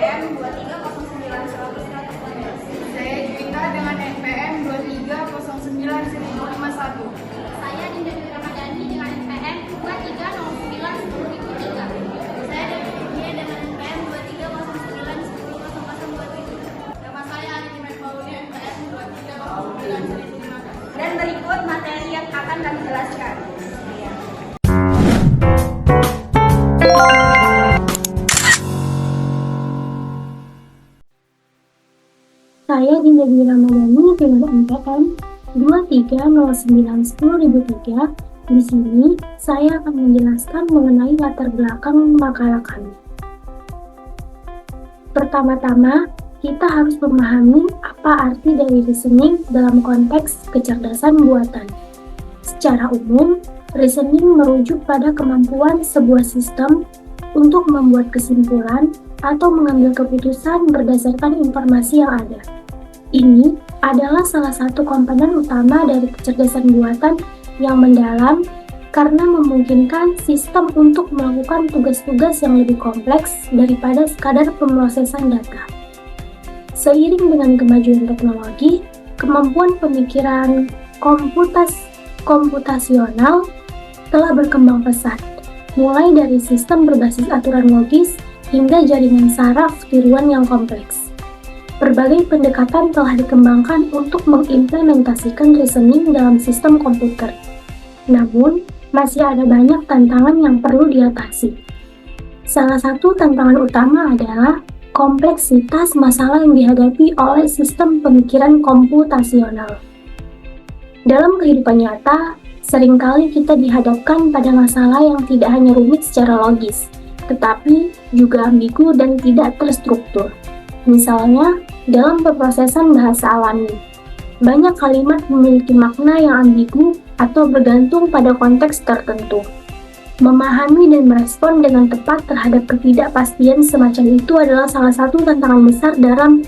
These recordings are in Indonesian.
NPM 230911. Saya Juwita dengan NPM 23091051. Saya Dinda Dwi Ramadhani dengan NPM 23091003. Saya Dewi Kurnia dengan NPM 2309100027. Nama saya Arifin Pauli NPM 23091015. Dan berikut materi yang akan kami jelaskan. Saya Dinda Dwi Ramadhani dengan NPM 23091003. Di sini saya akan menjelaskan mengenai latar belakang makalah kami. Pertama-tama, kita harus memahami apa arti dari reasoning dalam konteks kecerdasan buatan. Secara umum, reasoning merujuk pada kemampuan sebuah sistem untuk membuat kesimpulan atau mengambil keputusan berdasarkan informasi yang ada. Ini adalah salah satu komponen utama dari kecerdasan buatan yang mendalam karena memungkinkan sistem untuk melakukan tugas-tugas yang lebih kompleks daripada sekadar pemrosesan data. Seiring dengan kemajuan teknologi, kemampuan pemikiran komputasional telah berkembang pesat, mulai dari sistem berbasis aturan logis hingga jaringan saraf tiruan yang kompleks. Berbagai pendekatan telah dikembangkan untuk mengimplementasikan reasoning dalam sistem komputer. Namun, masih ada banyak tantangan yang perlu diatasi. Salah satu tantangan utama adalah kompleksitas masalah yang dihadapi oleh sistem pemikiran komputasional. Dalam kehidupan nyata, seringkali kita dihadapkan pada masalah yang tidak hanya rumit secara logis, tetapi juga ambigu dan tidak terstruktur. Misalnya, dalam pemrosesan bahasa alami, banyak kalimat memiliki makna yang ambigu atau bergantung pada konteks tertentu. Memahami dan merespon dengan tepat terhadap ketidakpastian semacam itu adalah salah satu tantangan besar dalam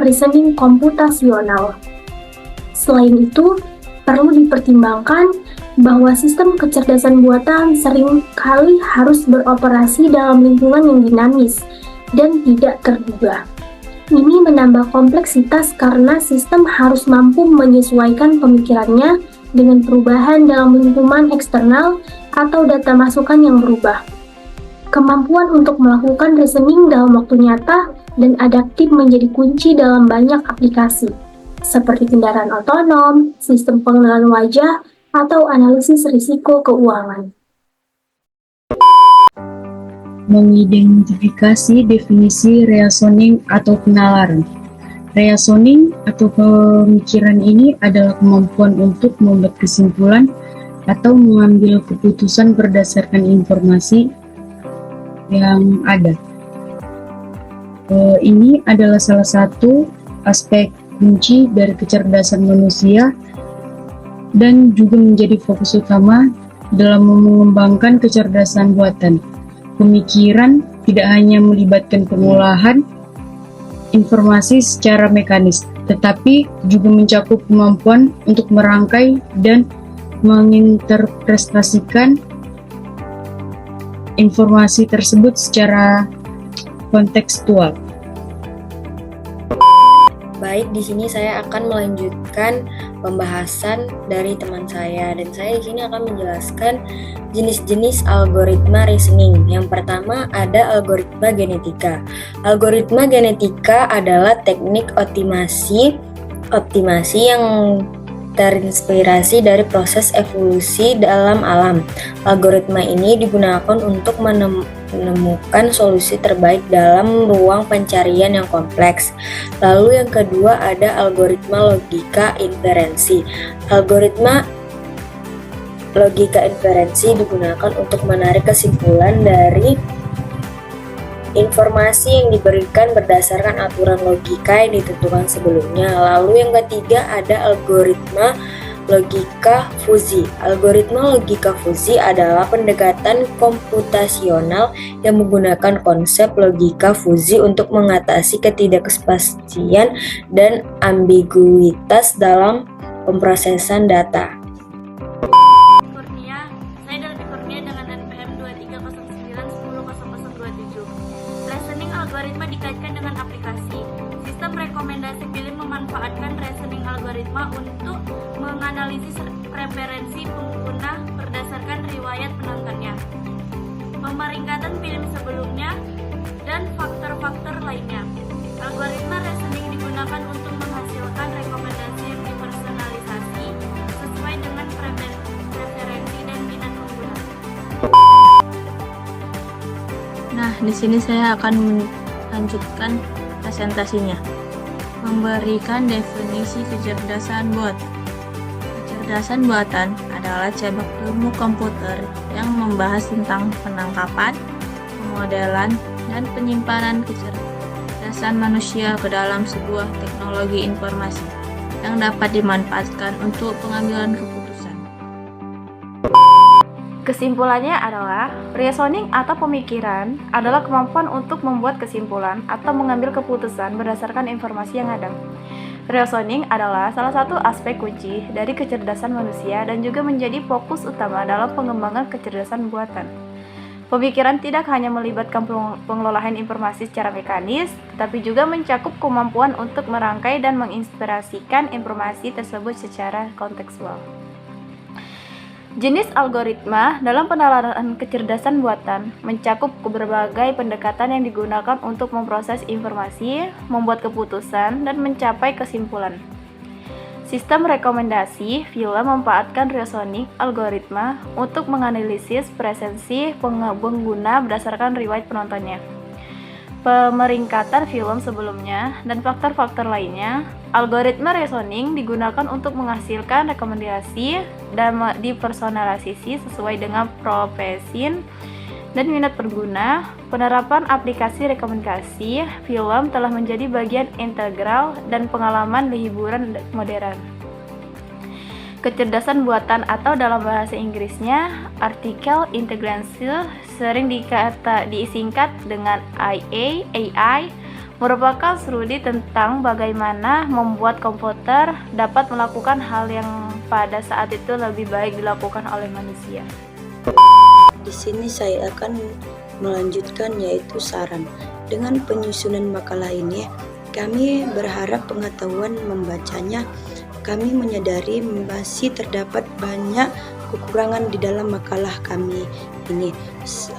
reasoning komputasional. Selain itu, perlu dipertimbangkan bahwa sistem kecerdasan buatan seringkali harus beroperasi dalam lingkungan yang dinamis dan tidak terduga. Ini menambah kompleksitas karena sistem harus mampu menyesuaikan pemikirannya dengan perubahan dalam lingkungan eksternal atau data masukan yang berubah. Kemampuan untuk melakukan reasoning dalam waktu nyata dan adaptif menjadi kunci dalam banyak aplikasi, seperti kendaraan otonom, sistem pengenalan wajah, atau analisis risiko keuangan. Mengidentifikasi definisi reasoning atau penalaran. Reasoning atau pemikiran ini adalah kemampuan untuk membuat kesimpulan atau mengambil keputusan berdasarkan informasi yang ada. Ini adalah salah satu aspek kunci dari kecerdasan manusia dan juga menjadi fokus utama dalam mengembangkan kecerdasan buatan. Pemikiran tidak hanya melibatkan pengolahan informasi secara mekanis, tetapi juga mencakup kemampuan untuk merangkai dan menginterpretasikan informasi tersebut secara kontekstual. Baik, di sini saya akan melanjutkan pembahasan dari teman saya dan saya di sini akan menjelaskan jenis-jenis algoritma reasoning. Yang pertama ada algoritma genetika. Algoritma genetika adalah teknik optimasi yang terinspirasi dari proses evolusi dalam alam. Algoritma ini digunakan untuk menemukan solusi terbaik dalam ruang pencarian yang kompleks. Lalu yang kedua ada algoritma logika inferensi. Algoritma logika inferensi digunakan untuk menarik kesimpulan dari informasi yang diberikan berdasarkan aturan logika yang ditentukan sebelumnya. Lalu yang ketiga ada algoritma logika fusi. Algoritma logika fusi adalah pendekatan komputasional yang menggunakan konsep logika fusi untuk mengatasi ketidakpastian dan ambiguitas dalam pemrosesan data. Saya Delvi Kurnia dengan NPM 2309100027. Reasoning algoritma dikaitkan dengan aplikasi. Sistem rekomendasi film memanfaatkan reasoning algoritma untuk menganalisis preferensi pengguna berdasarkan riwayat penontonnya, pemeringkatan film sebelumnya, dan faktor-faktor lainnya. Algoritma reasoning digunakan untuk menghasilkan rekomendasi yang dipersonalisasi sesuai dengan preferensi dan minat pengguna. Nah, di sini saya akan melanjutkan presentasinya. Memberikan definisi kecerdasan buat. Kecerdasan buatan adalah cabang ilmu komputer yang membahas tentang penangkapan, pemodelan, dan penyimpanan kecerdasan manusia ke dalam sebuah teknologi informasi yang dapat dimanfaatkan untuk pengambilan keputusan. Kesimpulannya adalah, reasoning atau pemikiran adalah kemampuan untuk membuat kesimpulan atau mengambil keputusan berdasarkan informasi yang ada. Reasoning adalah salah satu aspek kunci dari kecerdasan manusia dan juga menjadi fokus utama dalam pengembangan kecerdasan buatan. Pemikiran tidak hanya melibatkan pengelolaan informasi secara mekanis, tetapi juga mencakup kemampuan untuk merangkai dan menginspirasikan informasi tersebut secara kontekstual. Jenis algoritma dalam penalaran kecerdasan buatan mencakup berbagai pendekatan yang digunakan untuk memproses informasi, membuat keputusan, dan mencapai kesimpulan. Sistem rekomendasi film memanfaatkan reasoning algoritma untuk menganalisis preferensi pengguna berdasarkan riwayat penontonnya, pemeringkatan film sebelumnya, dan faktor-faktor lainnya. Algoritma reasoning digunakan untuk menghasilkan rekomendasi dan dipersonalisasi sesuai dengan profesi dan minat pengguna. Penerapan aplikasi rekomendasi film telah menjadi bagian integral dan pengalaman hiburan modern. Kecerdasan buatan atau dalam bahasa Inggrisnya artificial intelligence sering disingkat dengan AI, merupakan studi tentang bagaimana membuat komputer dapat melakukan hal yang pada saat itu lebih baik dilakukan oleh manusia. Di sini saya akan melanjutkan yaitu saran. Dengan penyusunan makalah ini, kami berharap pengetahuan membacanya. Kami menyadari masih terdapat banyak kekurangan di dalam makalah kami ini.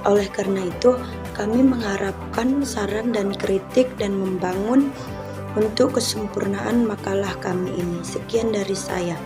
Oleh karena itu, kami mengharapkan saran dan kritik dan membangun untuk kesempurnaan makalah kami ini. Sekian dari saya.